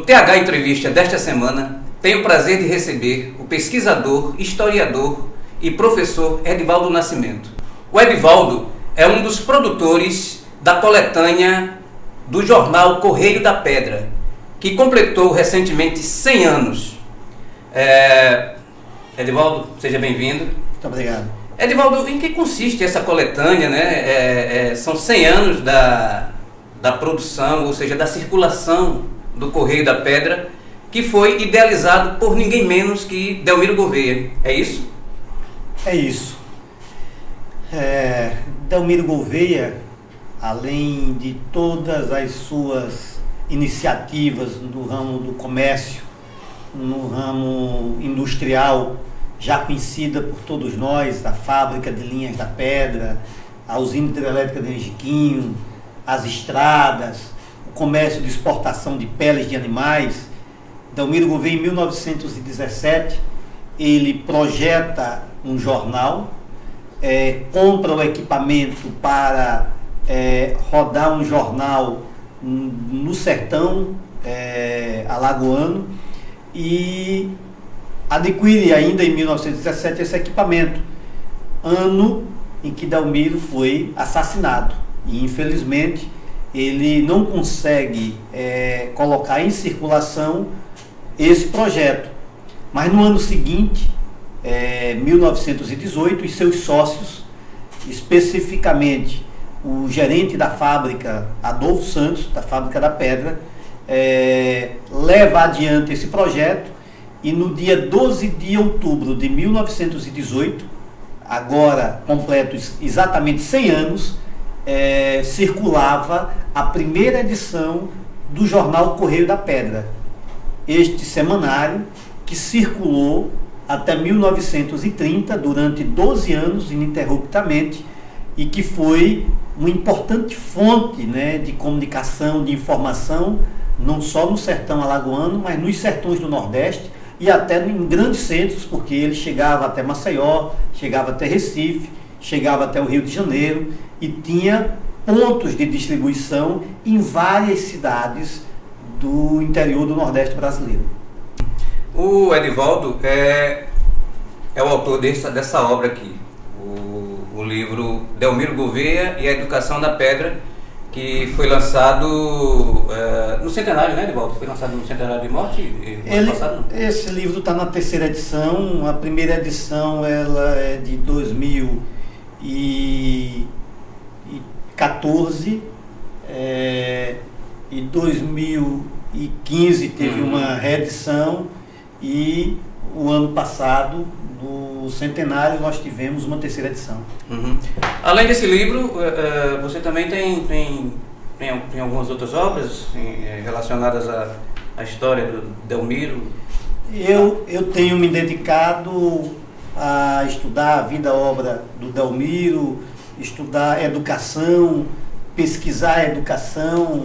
TH Entrevista desta semana tem o prazer de receber o pesquisador, historiador e professor Edivaldo Nascimento. O Edivaldo é um dos produtores da coletânea do jornal Correio da Pedra, que completou recentemente 100 anos. Edivaldo, seja bem-vindo. Muito obrigado. Edivaldo, em que consiste essa coletânea, né? São 100 anos da produção, ou seja, da circulação do Correio da Pedra, que foi idealizado por ninguém menos que Delmiro Gouveia. É isso? É isso. Delmiro Gouveia, além de todas as suas iniciativas no ramo do comércio, no ramo industrial, já conhecida por todos nós, a fábrica de linhas da pedra, a usina hidrelétrica de Angiquinho, as estradas, o comércio de exportação de peles de animais. Delmiro Gouveia, em 1917, ele projeta um jornal, compra o equipamento para rodar um jornal no sertão alagoano e adquire ainda em 1917 esse equipamento, ano em que Delmiro foi assassinado. E infelizmente ele não consegue colocar em circulação esse projeto. Mas no ano seguinte, 1918, os seus sócios, especificamente o gerente da fábrica, Adolfo Santos, da fábrica da pedra, leva adiante esse projeto. E no dia 12 de outubro de 1918, agora completos exatamente 100 anos, circulava a primeira edição do jornal Correio da Pedra. Este semanário que circulou até 1930, durante 12 anos, ininterruptamente, e que foi uma importante fonte, de comunicação, de informação, não só no sertão alagoano, mas nos sertões do Nordeste, e até em grandes centros, porque ele chegava até Maceió, chegava até Recife, chegava até o Rio de Janeiro e tinha pontos de distribuição em várias cidades do interior do Nordeste brasileiro. O Edivaldo é o autor dessa obra aqui, o livro Delmiro Gouveia e a Educação da Pedra, que foi lançado no centenário, né, Edivaldo? Foi lançado no centenário de morte ano passado? Esse livro está na terceira edição. A primeira edição ela é de 2014, e 2015 teve uma reedição, e o ano passado, no centenário, nós tivemos uma terceira edição. Além desse livro, você também tem algumas outras obras relacionadas à história do Delmiro? Eu tenho me dedicado a estudar a vida e obra do Delmiro, estudar educação, pesquisar a educação,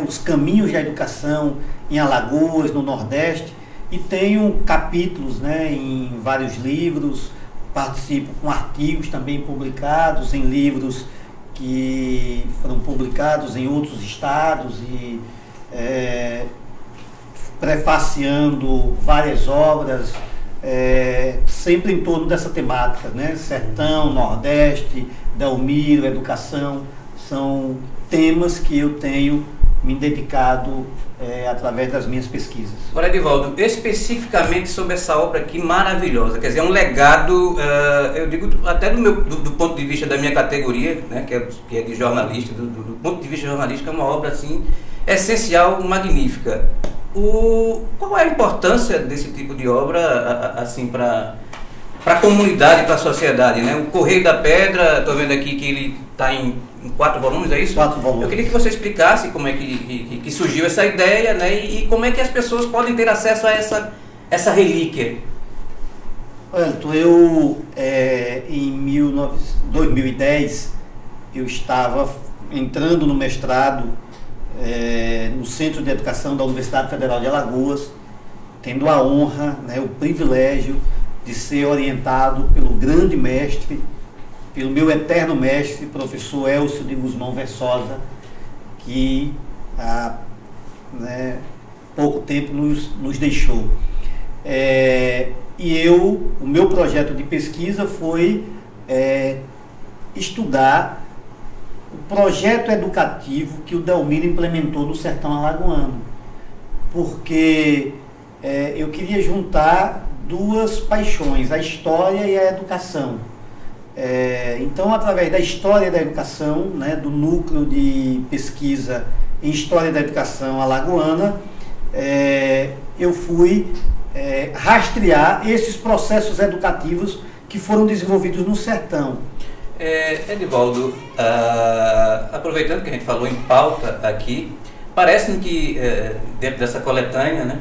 os caminhos da educação em Alagoas, no Nordeste. E tenho capítulos em vários livros, participo com artigos também publicados em livros que foram publicados em outros estados e prefaciando várias obras, sempre em torno dessa temática, Sertão, Nordeste, Delmiro, educação, são temas que eu tenho me dedicado através das minhas pesquisas. Agora, Edivaldo, especificamente sobre essa obra aqui maravilhosa, quer dizer, é um legado, eu digo até do ponto de vista da minha categoria, que é de jornalista, do ponto de vista jornalístico, é uma obra assim essencial, magnífica. Qual é a importância desse tipo de obra assim para a comunidade, para a sociedade, O Correio da Pedra, estou vendo aqui que ele está em 4 volumes, é isso? 4 volumes. Eu queria que você explicasse como é que surgiu essa ideia, e como é que as pessoas podem ter acesso a essa relíquia. Wellington, em 2010, eu estava entrando no mestrado no Centro de Educação da Universidade Federal de Alagoas, tendo a honra, o privilégio de ser orientado pelo grande mestre, pelo meu eterno mestre, professor Elcio de Guzmão Versosa, que pouco tempo nos deixou. E o meu projeto de pesquisa foi estudar o projeto educativo que o Delmiro implementou no sertão alagoano, porque eu queria juntar duas paixões, a história e a educação. Então, através da história da educação, né, do núcleo de pesquisa em história da educação alagoana, eu fui rastrear esses processos educativos que foram desenvolvidos no sertão. Edivaldo, aproveitando que a gente falou em pauta aqui, parece-me que dentro dessa coletânea, né,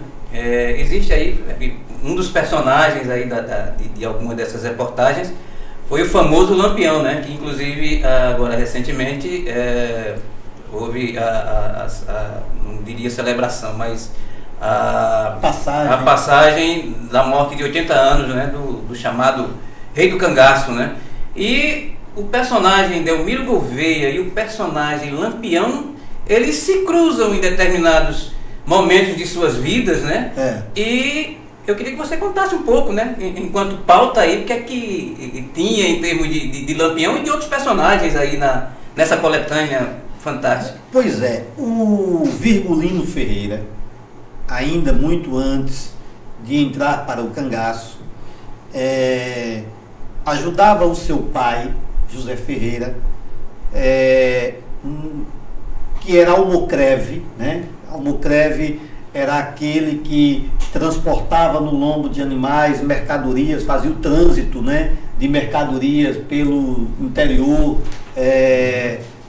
existe aí um dos personagens aí de alguma dessas reportagens foi o famoso Lampião, né, que inclusive agora recentemente houve não diria celebração, mas a passagem da morte de 80 anos, né, do chamado Rei do Cangaço, né? E o personagem Delmiro Gouveia e o personagem Lampião, eles se cruzam em determinados momentos de suas vidas, né? E eu queria que você contasse um pouco, né, enquanto pauta aí, o que é que tinha em termos de Lampião e de outros personagens aí nessa coletânea fantástica. Pois é, o Virgulino Ferreira, ainda muito antes de entrar para o cangaço, ajudava o seu pai, José Ferreira, que era almocreve, né? Almocreve era aquele que transportava no lombo de animais, mercadorias, fazia o trânsito, né, de mercadorias pelo interior,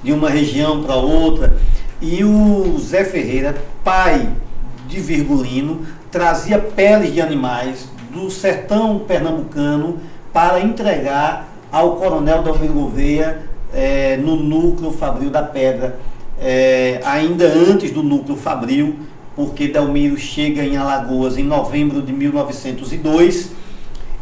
de uma região para outra. E o Zé Ferreira, pai de Virgulino, trazia peles de animais do sertão pernambucano para entregar ao coronel Delmiro Gouveia no núcleo Fabril da Pedra, ainda antes do núcleo Fabril, porque Delmiro chega em Alagoas em novembro de 1902.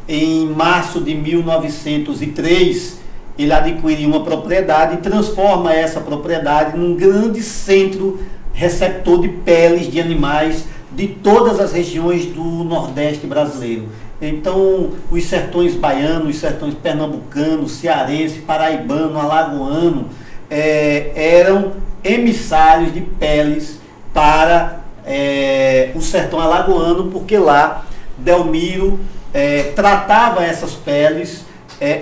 Em março de 1903, ele adquire uma propriedade e transforma essa propriedade num grande centro receptor de peles de animais de todas as regiões do Nordeste brasileiro. Então, os sertões baianos, os sertões pernambucano, cearense, paraibano, alagoano, eram emissários de peles para o sertão alagoano, porque lá Delmiro tratava essas peles,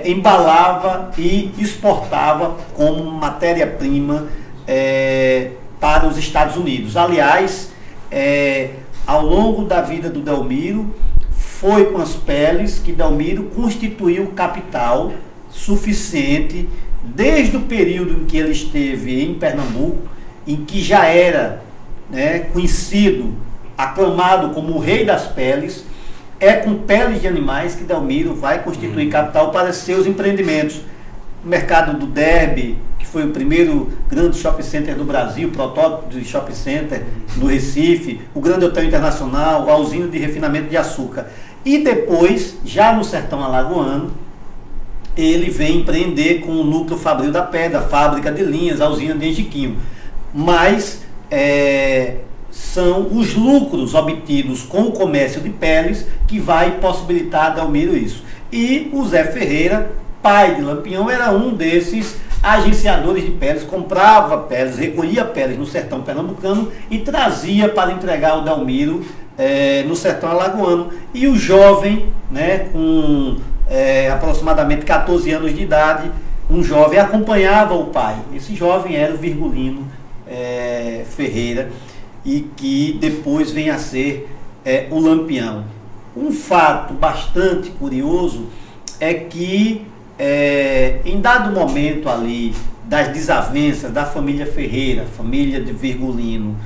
embalava e exportava como matéria-prima para os Estados Unidos. Aliás, ao longo da vida do Delmiro, foi com as peles que Delmiro constituiu capital suficiente, desde o período em que ele esteve em Pernambuco, em que já era conhecido, aclamado como o rei das peles. É com peles de animais que Delmiro vai constituir capital para seus empreendimentos. O mercado do Derby, que foi o primeiro grande shopping center do Brasil, protótipo de shopping center no Recife, o Grande Hotel Internacional, a usina de refinamento de açúcar. E depois, já no sertão alagoano, ele vem empreender com o núcleo Fabril da Pedra, a fábrica de linhas, a usina de Engiquinho. Mas são os lucros obtidos com o comércio de peles que vai possibilitar a Delmiro isso. E o Zé Ferreira, pai de Lampião, era um desses agenciadores de peles, comprava peles, recolhia peles no sertão pernambucano e trazia para entregar ao Delmiro no sertão alagoano. E o jovem, com aproximadamente 14 anos de idade, um jovem acompanhava o pai. Esse jovem era o Virgulino Ferreira, e que depois vem a ser o Lampião. Um fato bastante curioso é que em dado momento ali das desavenças da família Ferreira, família de Virgulino,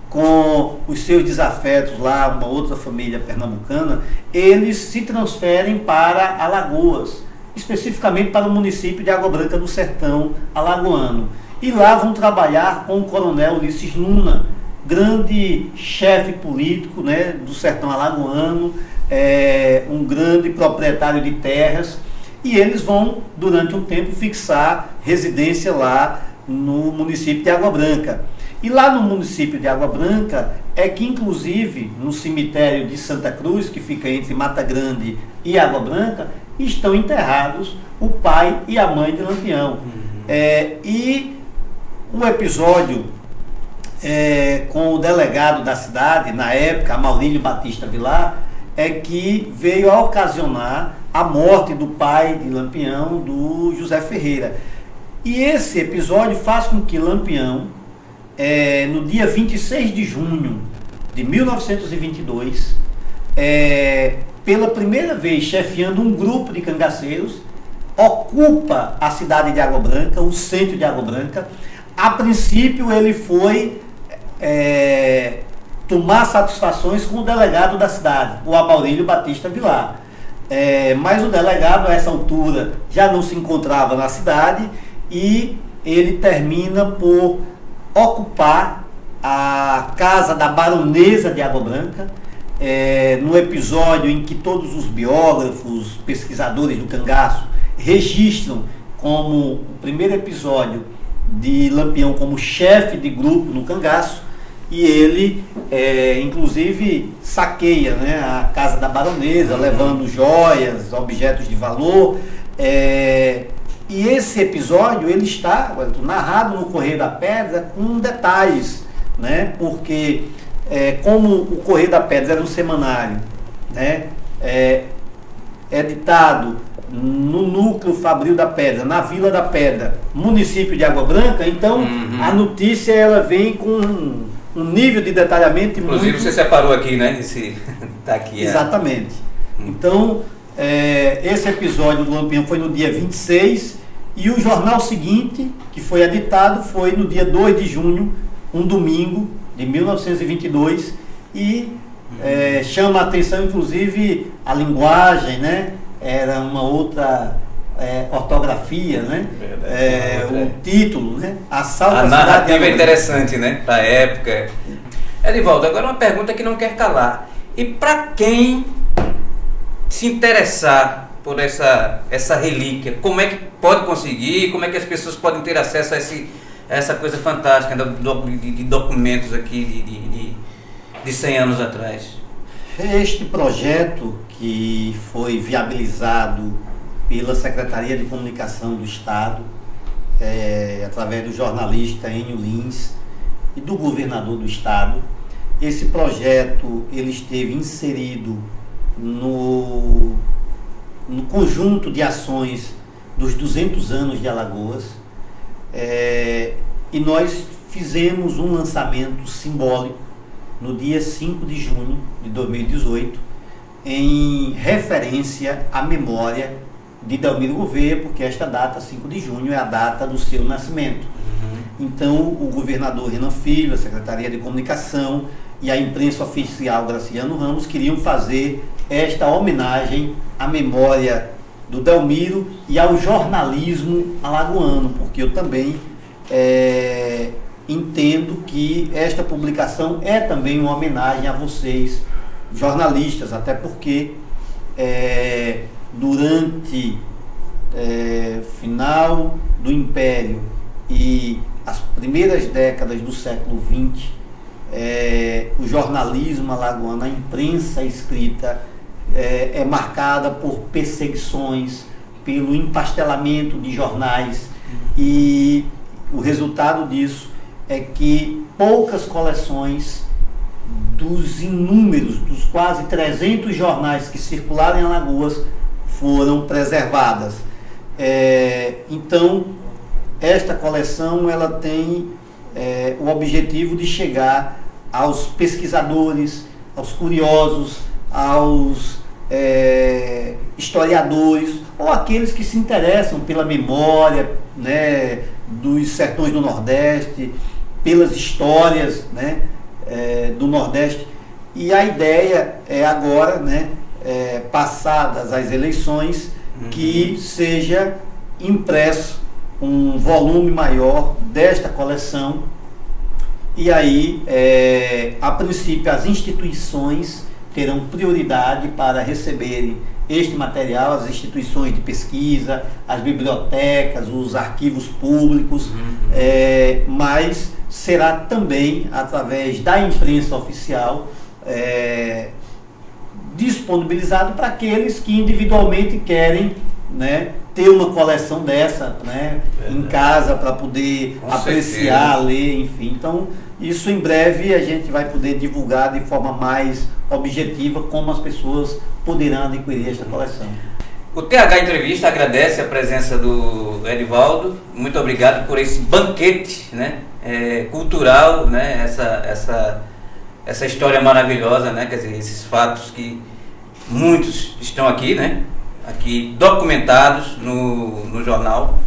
com os seus desafetos lá, uma outra família pernambucana, eles se transferem para Alagoas, especificamente para o município de Água Branca do Sertão alagoano. E lá vão trabalhar com o coronel Ulisses Luna, grande chefe político do sertão alagoano, um grande proprietário de terras, e eles vão, durante um tempo, fixar residência lá no município de Água Branca. E lá no município de Água Branca, é que, inclusive, no cemitério de Santa Cruz, que fica entre Mata Grande e Água Branca, estão enterrados o pai e a mãe de Lampião. E um episódio com o delegado da cidade, na época, Maurílio Batista Vilar, é que veio a ocasionar a morte do pai de Lampião, do José Ferreira. E esse episódio faz com que Lampião, no dia 26 de junho de 1922, pela primeira vez chefiando um grupo de cangaceiros, ocupa a cidade de Água Branca, o centro de Água Branca. A princípio ele foi tomar satisfações com o delegado da cidade, o Amaurílio Batista Vilar. Mas o delegado, a essa altura, já não se encontrava na cidade e ele termina por ocupar a casa da baronesa de Água Branca, no episódio em que todos os biógrafos, pesquisadores do cangaço registram como o primeiro episódio de Lampião como chefe de grupo no cangaço, e ele inclusive saqueia, né, a casa da baronesa, levando joias, objetos de valor. E esse episódio ele está narrado no Correio da Pedra com detalhes, né, porque como o Correio da Pedra era um semanário, né, editado no núcleo Fabril da Pedra, na Vila da Pedra, município de Água Branca, então a notícia ela vem com um nível de detalhamento. Inclusive muito... você separou aqui, né? Tá aqui, exatamente. Então, esse episódio do Lampião foi no dia 26 e o jornal seguinte, que foi editado, foi no dia 2 de junho, um domingo de 1922, e chama a atenção, inclusive, a linguagem, né? Era uma outra ortografia, né? O título, né? A narrativa é interessante, né? Da época. Edivaldo, agora uma pergunta que não quer calar. E para quem se interessar por essa relíquia, como é que pode conseguir? Como é que as pessoas podem ter acesso a essa coisa fantástica de documentos aqui de 100 anos atrás? Este projeto que foi viabilizado pela Secretaria de Comunicação do Estado, através do jornalista Enio Lins e do governador do Estado. Esse projeto ele esteve inserido no conjunto de ações dos 200 anos de Alagoas, e nós fizemos um lançamento simbólico no dia 5 de junho de 2018, em referência à memória de Delmiro Gouveia, porque esta data, 5 de junho, é a data do seu nascimento. Então, o governador Renan Filho, a Secretaria de Comunicação e a imprensa oficial Graciano Ramos queriam fazer esta homenagem à memória do Delmiro e ao jornalismo alagoano, porque eu também entendo que esta publicação é também uma homenagem a vocês, jornalistas, até porque durante final do Império e as primeiras décadas do século XX, o jornalismo alagoano, a imprensa escrita, é marcada por perseguições, pelo empastelamento de jornais, e o resultado disso é que poucas coleções dos inúmeros, dos quase 300 jornais que circularam em Alagoas foram preservadas. Então, esta coleção ela tem o objetivo de chegar aos pesquisadores, aos curiosos, aos historiadores, ou aqueles que se interessam pela memória, né, dos sertões do Nordeste, pelas histórias, né, do Nordeste. E a ideia é agora, né, passadas as eleições, que seja impresso um volume maior desta coleção. E aí, a princípio, as instituições terão prioridade para receberem este material às instituições de pesquisa, às bibliotecas, os arquivos públicos, mas será também através da imprensa oficial disponibilizado para aqueles que individualmente querem, né, ter uma coleção dessa, né, em casa para poder apreciar, ler, enfim. Então, isso em breve a gente vai poder divulgar de forma mais objetiva como as pessoas poderão adquirir esta coleção. O TH Entrevista agradece a presença do Edivaldo. Muito obrigado por esse banquete, né, cultural, né, essa história maravilhosa, né, quer dizer, esses fatos que muitos estão aqui, né, aqui documentados no jornal.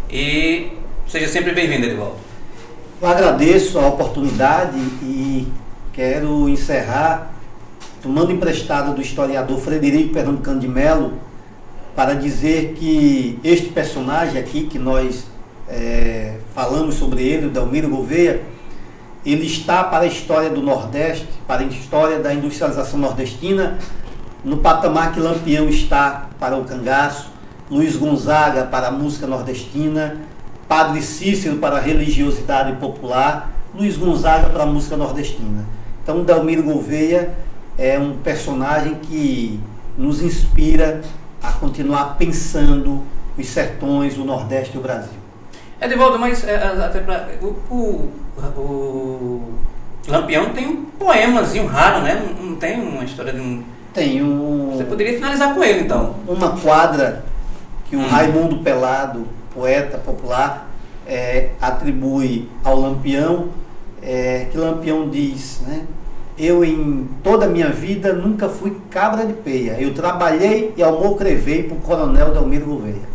E seja sempre bem-vindo, Edivaldo. Eu agradeço a oportunidade e quero encerrar tomando emprestado do historiador Frederico Pernambucano de Melo para dizer que este personagem aqui que nós falamos sobre ele, o Delmiro Gouveia, ele está para a história do Nordeste, para a história da industrialização nordestina, no patamar que Lampião está para o cangaço, Luiz Gonzaga para a música nordestina, Padre Cícero para a religiosidade popular, Luiz Gonzaga para a música nordestina. Então, Delmiro Gouveia é um personagem que nos inspira a continuar pensando os sertões, o Nordeste e o Brasil. Edivaldo, mas até pra, o Lampião tem um poemazinho raro, né? Não tem uma história de um... Tem um... Você poderia finalizar com ele, então. Uma quadra que o Raimundo Pelado, poeta popular, atribui ao Lampião, que Lampião diz, né? Eu em toda a minha vida nunca fui cabra de peia. Eu trabalhei e almocrevei para o coronel Delmiro Gouveia.